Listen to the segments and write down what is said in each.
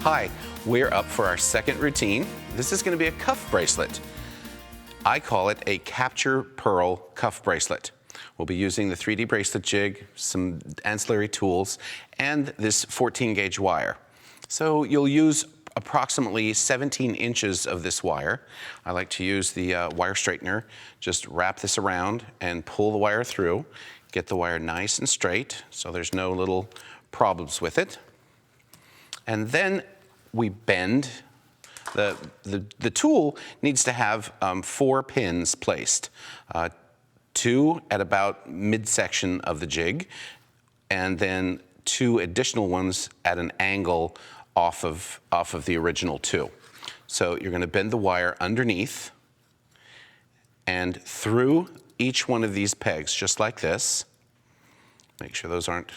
Hi, we're up for our second routine. This is going to be a cuff bracelet. I call it a capture pearl cuff bracelet. We'll be using the 3D bracelet jig, some ancillary tools, and this 14 gauge wire. So you'll use approximately 17 inches of this wire. I like to use the wire straightener. Just wrap this around and pull the wire through. Get the wire nice and straight so there's no little problems with it. And then we bend. The tool needs to have 4 pins placed. 2 at about midsection of the jig, and then 2 additional ones at an angle off of the original 2. So you're going to bend the wire underneath and through each one of these pegs, just like this. Make sure those aren't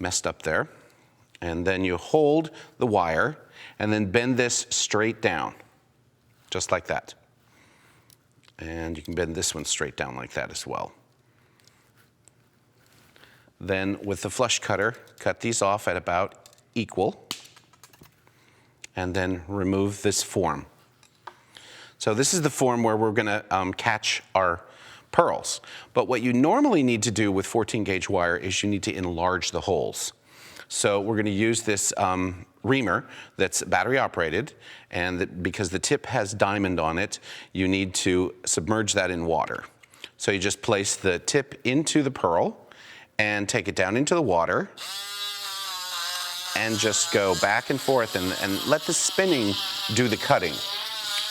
messed up there. And then you hold the wire and then bend this straight down, just like that. And you can bend this one straight down like that as well. Then with the flush cutter, cut these off at about equal, and then remove this form. So this is the form where we're gonna catch our pearls. But what you normally need to do with 14 gauge wire is you need to enlarge the holes. So we're going to use this reamer that's battery operated, and because the tip has diamond on it, you need to submerge that in water. So you just place the tip into the pearl and take it down into the water and just go back and forth and let the spinning do the cutting.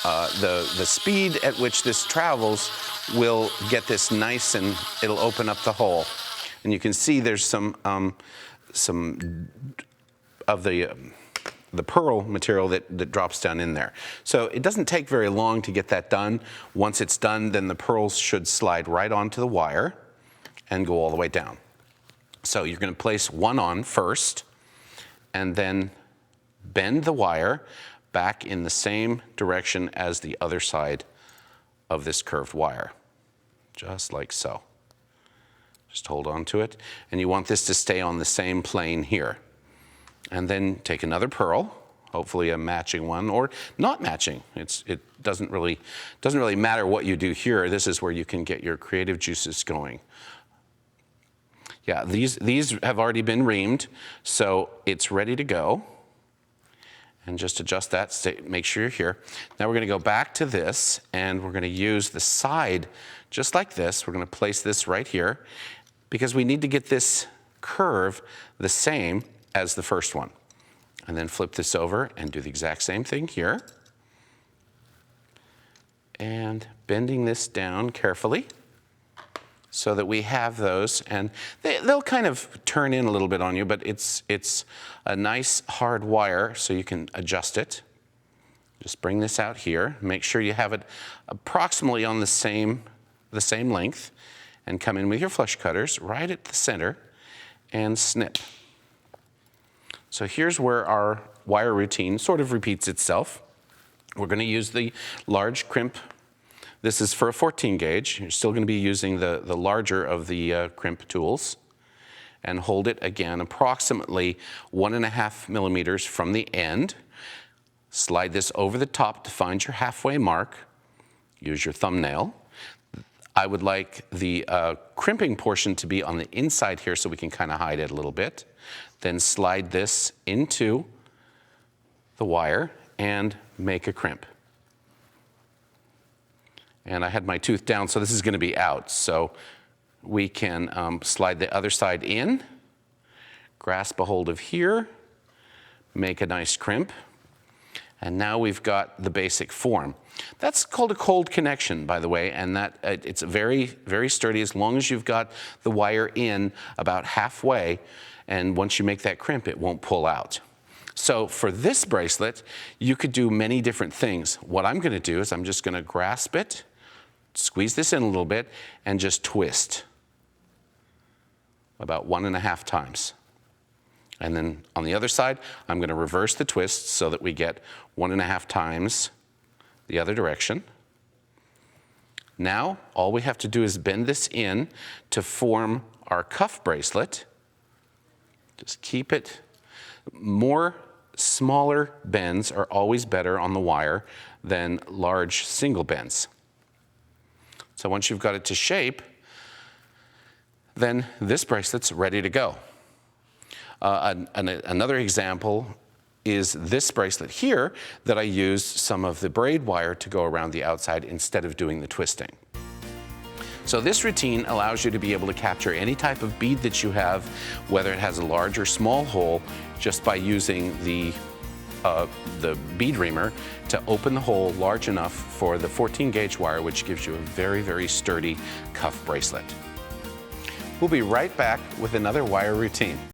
The speed at which this travels will get this nice, and it'll open up the hole. And you can see there's some of the pearl material that drops down in there. So it doesn't take very long to get that done. Once it's done, then the pearls should slide right onto the wire and go all the way down. So you're going to place one on first and then bend the wire back in the same direction as the other side of this curved wire, just like so. Just hold on to it, and you want this to stay on the same plane here. And then take another pearl, hopefully a matching one, or not matching. It doesn't really matter what you do here. This is where you can get your creative juices going. Yeah, these have already been reamed, so it's ready to go. And just adjust that, make sure you're here. Now we're going to go back to this, and we're going to use the side just like this. We're going to place this right here, because we need to get this curve the same as the first one. And then flip this over and do the exact same thing here. And bending this down carefully so that we have those. And they'll kind of turn in a little bit on you, but it's a nice hard wire, so you can adjust it. Just bring this out here. Make sure you have it approximately on the same length. And come in with your flush cutters right at the center and snip. So here's where our wire routine sort of repeats itself. We're going to use the large crimp. This is for a 14 gauge. You're still going to be using the larger of the crimp tools. And hold it again approximately 1.5 millimeters from the end. Slide this over the top to find your halfway mark. Use your thumbnail. I would like the crimping portion to be on the inside here so we can kind of hide it a little bit. Then slide this into the wire and make a crimp. And I had my tooth down, so this is going to be out. So we can slide the other side in, grasp a hold of here, make a nice crimp. And now we've got the basic form. That's called a cold connection, by the way, and that it's very, very sturdy as long as you've got the wire in about halfway, and once you make that crimp, it won't pull out. So for this bracelet, you could do many different things. What I'm going to do is I'm just going to grasp it, squeeze this in a little bit, and just twist about 1.5 times. And then on the other side, I'm going to reverse the twist so that we get 1.5 times the other direction. Now, all we have to do is bend this in to form our cuff bracelet. Just keep it More smaller bends are always better on the wire than large single bends. So once you've got it to shape, then this bracelet's ready to go. Another example is this bracelet here that I used some of the braid wire to go around the outside instead of doing the twisting. So this routine allows you to be able to capture any type of bead that you have, whether it has a large or small hole, just by using the bead reamer to open the hole large enough for the 14 gauge wire, which gives you a very, very sturdy cuff bracelet. We'll be right back with another wire routine.